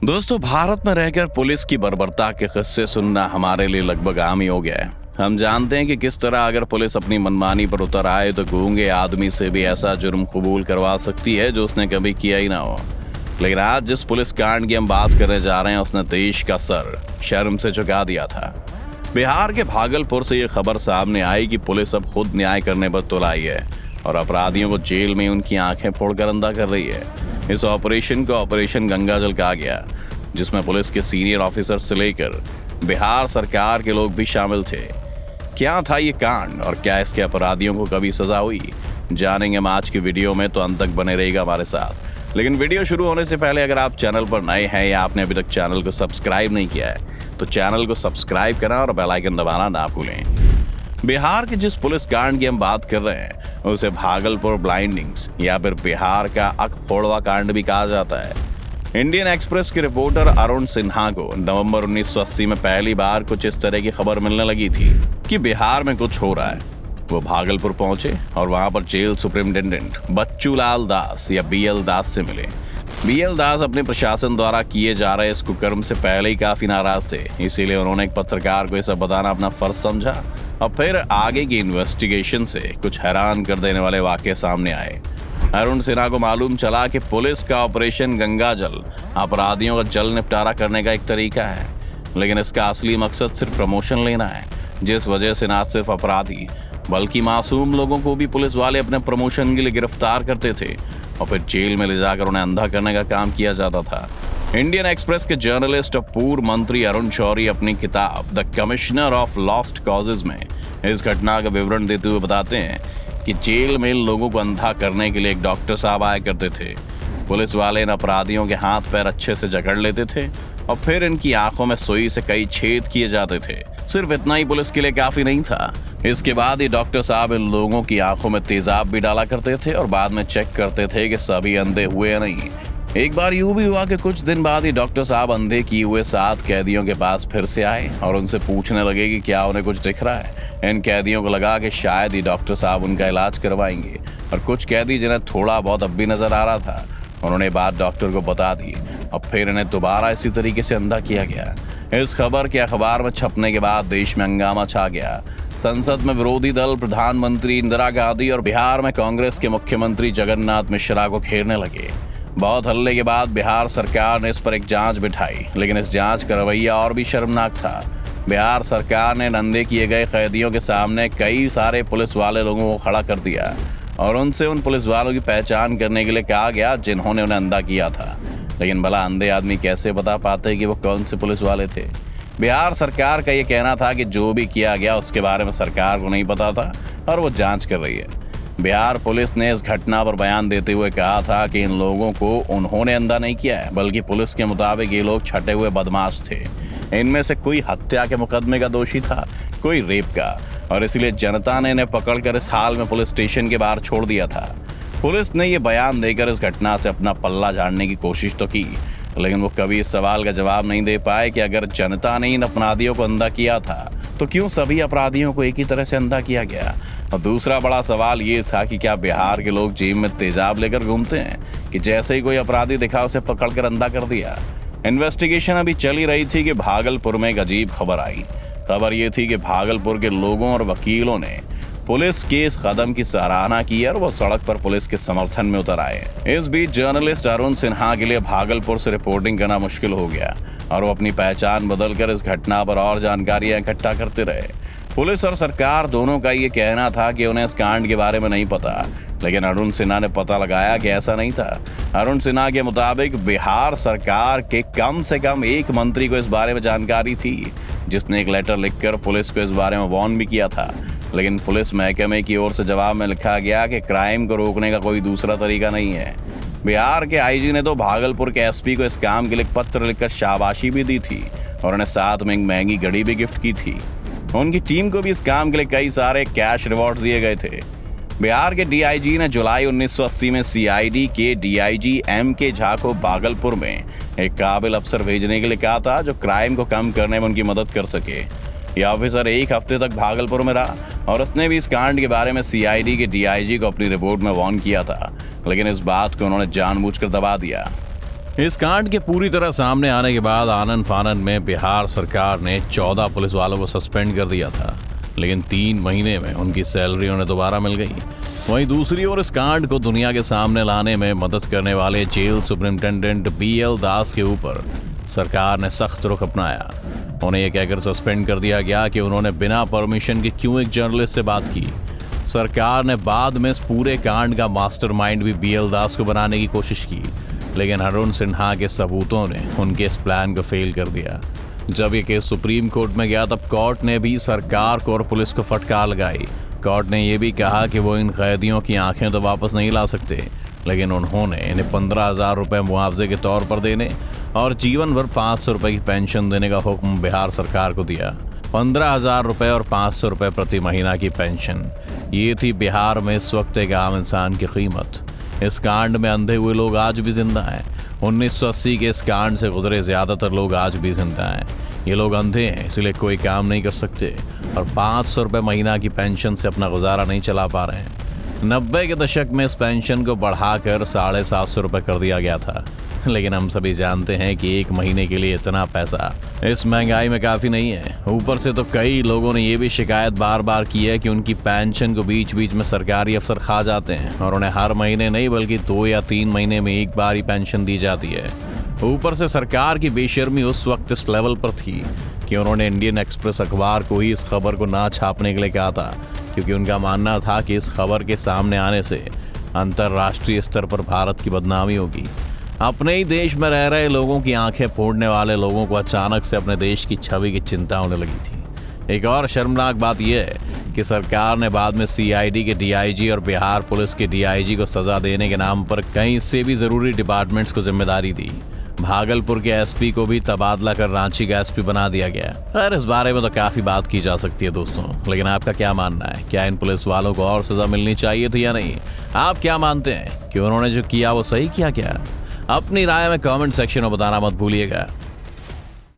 दोस्तों, भारत में रहकर पुलिस की बर्बरता के किस्से सुनना हमारे लिए लगभग आम ही हो गया है। हम जानते हैं कि किस तरह अगर पुलिस अपनी मनमानी पर उतर आए तो गूंगे आदमी से भी ऐसा जुर्म कबूल करवा सकती है जो उसने कभी किया ही ना हो। लेकिन आज जिस पुलिस कांड की हम बात करने जा रहे हैं उसने देश का सर शर्म से झुका दिया था। बिहार के भागलपुर से ये खबर सामने आई कि पुलिस अब खुद न्याय करने पर तुल आई है और अपराधियों को जेल में उनकी आंखें फोड़कर अंधा कर रही है। इस ऑपरेशन को ऑपरेशन गंगाजल कहा गया, जिसमें पुलिस के सीनियर ऑफिसर से लेकर बिहार सरकार के लोग भी शामिल थे। क्या था ये कांड और क्या इसके अपराधियों को कभी सजा हुई, जानेंगे हम आज की वीडियो में, तो अंत तक बने रहिएगा हमारे साथ। लेकिन वीडियो शुरू होने से पहले अगर आप चैनल पर नए हैं या आपने अभी तक चैनल को सब्सक्राइब नहीं किया है तो चैनल को सब्सक्राइब करना और बेल आइकन दबाना ना भूलें। बिहार के जिस पुलिस कांड की हम बात कर रहे हैं उसे भागलपुर ब्लाइंडिंग्स या फिर बिहार का अखफोड़वा कांड भी कहा जाता है। इंडियन एक्सप्रेस के रिपोर्टर अरुण सिन्हा को नवंबर 1980 में पहली बार कुछ इस तरह की खबर मिलने लगी थी कि बिहार में कुछ हो रहा है। वो भागलपुर पहुंचे और वहां पर जेल सुपरिटेंडेंट बच्चू लाल दास या बीएल दास से मिले। बीएल दास अपने प्रशासन द्वारा किए जा रहे इस कुकर्म से पहले ही काफी नाराज थे, इसीलिए उन्होंने एक पत्रकार को ये सब बताना अपना फर्ज समझा और फिर आगे की इन्वेस्टिगेशन से कुछ हैरान कर देने वाले वाकये सामने आए। अरुण सिन्हा को मालूम चला कि पुलिस का ऑपरेशन गंगाजल अपराधियों का जल निपटारा करने का एक तरीका है, लेकिन इसका असली मकसद सिर्फ प्रमोशन लेना है, जिस वजह से ना सिर्फ अपराधी बल्कि मासूम लोगों को भी पुलिस वाले अपने प्रमोशन के लिए गिरफ्तार करते थे और फिर जेल में ले जाकर उन्हें अंधा करने का काम किया जाता था। इंडियन एक्सप्रेस के जर्नलिस्ट और पूर्व मंत्री अरुण शौरी अपनी किताब the commissioner of lost causes में इस घटना का विवरण देते हुए बताते हैं कि जेल में इन लोगों को अंधा करने के लिए एक डॉक्टर साहब आया करते थे। पुलिस वाले इन अपराधियों के हाथ पैर अच्छे से जकड़ लेते थे और फिर इनकी आंखों में सुई से कई छेद किए जाते थे। सिर्फ इतना ही पुलिस के लिए काफी नहीं था, इसके बाद ये डॉक्टर साहब इन लोगों की आंखों में तेजाब भी डाला करते थे और बाद में चेक करते थे कि सभी अंधे हुए या नहीं। एक बार यूं भी हुआ कि कुछ दिन बाद ही डॉक्टर साहब अंधे किए हुए 7 कैदियों के पास फिर से आए और उनसे पूछने लगे कि क्या उन्हें कुछ दिख रहा है। इन कैदियों को लगा कि शायद ही डॉक्टर साहब उनका इलाज करवाएंगे और कुछ कैदी जिन्हें थोड़ा बहुत अब भी नजर आ रहा था उन्होंने बात डॉक्टर को बता दी और फिर इन्हें दोबारा इसी तरीके से अंधा किया गया। इस खबर के अखबार में छपने के बाद देश में हंगामा छा गया। संसद में विरोधी दल प्रधानमंत्री इंदिरा गांधी और बिहार में कांग्रेस के मुख्यमंत्री जगन्नाथ मिश्रा को घेरने लगे। बहुत हल्ले के बाद बिहार सरकार ने इस पर एक जांच बिठाई, लेकिन इस जांच का रवैया और भी शर्मनाक था। बिहार सरकार ने अंधे किए गए कैदियों के सामने कई सारे पुलिस वाले लोगों को खड़ा कर दिया और उनसे उन पुलिस वालों की पहचान करने के लिए कहा गया जिन्होंने उन्हें अंधा किया था। लेकिन भला अंधे आदमी कैसे बता पाते कि वो कौन से पुलिस वाले थे? बिहार सरकार का ये कहना था कि जो भी किया गया उसके बारे में सरकार को नहीं पता था और वो जांच कर रही है। बिहार पुलिस ने इस घटना पर बयान देते हुए कहा था कि इन लोगों को उन्होंने अंधा नहीं किया है, बल्कि पुलिस के मुताबिक ये लोग छटे हुए बदमाश थे। इनमें से कोई हत्या के मुकदमे का दोषी था, कोई रेप का, और इसलिए जनता ने इन्हें पकड़कर इस हाल में पुलिस स्टेशन के बाहर छोड़ दिया था। पुलिस ने ये बयान देकर इस घटना से अपना पल्ला झाड़ने की कोशिश तो की, लेकिन वो कभी इस सवाल का जवाब नहीं दे पाए कि अगर जनता ने इन अपराधियों को अंधा किया था तो क्यों सभी अपराधियों को एक ही तरह से अंधा किया गया। और दूसरा बड़ा सवाल ये था कि क्या बिहार के लोग जेब में तेजाब लेकर घूमते हैं कि जैसे ही कोई अपराधी दिखा उसे पकड़कर अंधा कर दिया। इन्वेस्टिगेशन अभी चल ही रही थी कि भागलपुर में एक अजीब खबर आई। खबर ये थी कि भागलपुर के लोगों और वकीलों ने पुलिस के इस कदम की सराहना की और वो सड़क पर पुलिस के समर्थन में उतर आए। इस बीच जर्नलिस्ट अरुण सिन्हा के लिए भागलपुर से रिपोर्टिंग करना मुश्किल हो गया और वो अपनी पहचान बदलकर इस घटना पर और जानकारियां इकट्ठा करते रहे। पुलिस और सरकार दोनों का ये कहना था कि उन्हें इस कांड के बारे में नहीं पता, लेकिन अरुण सिन्हा ने पता लगाया कि ऐसा नहीं था। अरुण सिन्हा के मुताबिक बिहार सरकार के कम से कम एक मंत्री को इस बारे में जानकारी थी, जिसने एक लेटर लिखकर पुलिस को इस बारे में वार्न भी किया था। लेकिन पुलिस महकमे की ओर से जवाब में लिखा गया कि क्राइम को रोकने का कोई दूसरा तरीका नहीं है। बिहार के आईजी ने तो भागलपुर के एसपी को इस काम के लिए पत्र लिखकर शाबाशी भी दी थी और उन्हें साथ में एक महंगी घड़ी भी गिफ्ट की थी। उनकी टीम को भी इस काम के लिए कई सारे कैश रिवॉर्ड्स दिए गए थे। बिहार के डीआईजी ने जुलाई 1980 में सीआईडी के डीआईजी एम.के. झा को भागलपुर में एक काबिल अफसर भेजने के लिए कहा था जो क्राइम को कम करने में उनकी मदद कर सके। यह ऑफिसर एक हफ्ते तक भागलपुर में रहा और उसने भी इस कांड के बारे में सीआईडी के डीआईजी को अपनी रिपोर्ट में वार्न किया था, लेकिन इस बात को उन्होंने जानबूझकर दबा दिया। इस कांड के पूरी तरह सामने आने के बाद आनन फानन में बिहार सरकार ने 14 पुलिस वालों को सस्पेंड कर दिया था, लेकिन 3 महीने में उनकी सैलरी उन्हें दोबारा मिल गई। वहीं दूसरी ओर इस कांड को दुनिया के सामने लाने में मदद करने वाले जेल सुपरिंटेंडेंट BL दास के ऊपर सरकार ने सख्त रुख अपनाया। उन्हें यह कहकर सस्पेंड कर दिया गया कि उन्होंने बिना परमिशन के क्यों एक जर्नलिस्ट से बात की। सरकार ने बाद में इस पूरे कांड का मास्टरमाइंड भी BL दास को बनाने की कोशिश की, लेकिन अरुण सिन्हा के सबूतों ने उनके इस प्लान को फेल कर दिया। जब ये केस सुप्रीम कोर्ट में गया तब कोर्ट ने भी सरकार को और पुलिस को फटकार लगाई। कोर्ट ने यह भी कहा कि वो इन कैदियों की आंखें तो वापस नहीं ला सकते, लेकिन उन्होंने इन्हें 15,000 रुपये मुआवजे के तौर पर देने और जीवन भर 500 रुपये की पेंशन देने का हुक्म बिहार सरकार को दिया। 15,000 रुपये और 500 रुपये प्रति महीना की पेंशन, ये थी बिहार में इस वक्त एक आम इंसान की कीमत। इस कांड में अंधे हुए लोग आज भी जिंदा हैं। 1980 के इस कांड से गुजरे ज्यादातर लोग आज भी जिंदा हैं। ये लोग अंधे हैं, इसलिए कोई काम नहीं कर सकते और 500 रुपये महीना की पेंशन से अपना गुजारा नहीं चला पा रहे हैं। 90 के दशक में इस पेंशन को बढ़ाकर 750 रुपये कर दिया गया था, लेकिन हम सभी जानते हैं कि एक महीने के लिए इतना पैसा इस महंगाई में काफ़ी नहीं है। ऊपर से तो कई लोगों ने ये भी शिकायत बार बार की है कि उनकी पेंशन को बीच बीच में सरकारी अफसर खा जाते हैं और उन्हें हर महीने नहीं बल्कि 2 या 3 महीने में एक बार ही पेंशन दी जाती है। ऊपर से सरकार की बेशर्मी उस वक्त इस लेवल पर थी कि उन्होंने इंडियन एक्सप्रेस अखबार को ही इस खबर को ना छापने के लिए कहा था, क्योंकि उनका मानना था कि इस खबर के सामने आने से अंतर्राष्ट्रीय स्तर पर भारत की बदनामी होगी। अपने ही देश में रह रहे लोगों की आंखें फोड़ने वाले लोगों को अचानक से अपने देश की छवि की चिंता होने लगी थी। एक और शर्मनाक बात यह है कि सरकार ने बाद में CID के DIG और बिहार पुलिस के DIG को सजा देने के नाम पर कई से भी जरूरी डिपार्टमेंट्स को जिम्मेदारी दी। भागलपुर के SP को भी तबादला कर रांची का SP बना दिया गया। खैर, इस बारे में तो काफी बात की जा सकती है दोस्तों, लेकिन आपका क्या मानना है? क्या इन पुलिस वालों को और सजा मिलनी चाहिए थी या नहीं? आप क्या मानते हैं कि उन्होंने जो किया वो सही किया क्या? अपनी राय में कमेंट सेक्शन में बताना मत भूलिएगा।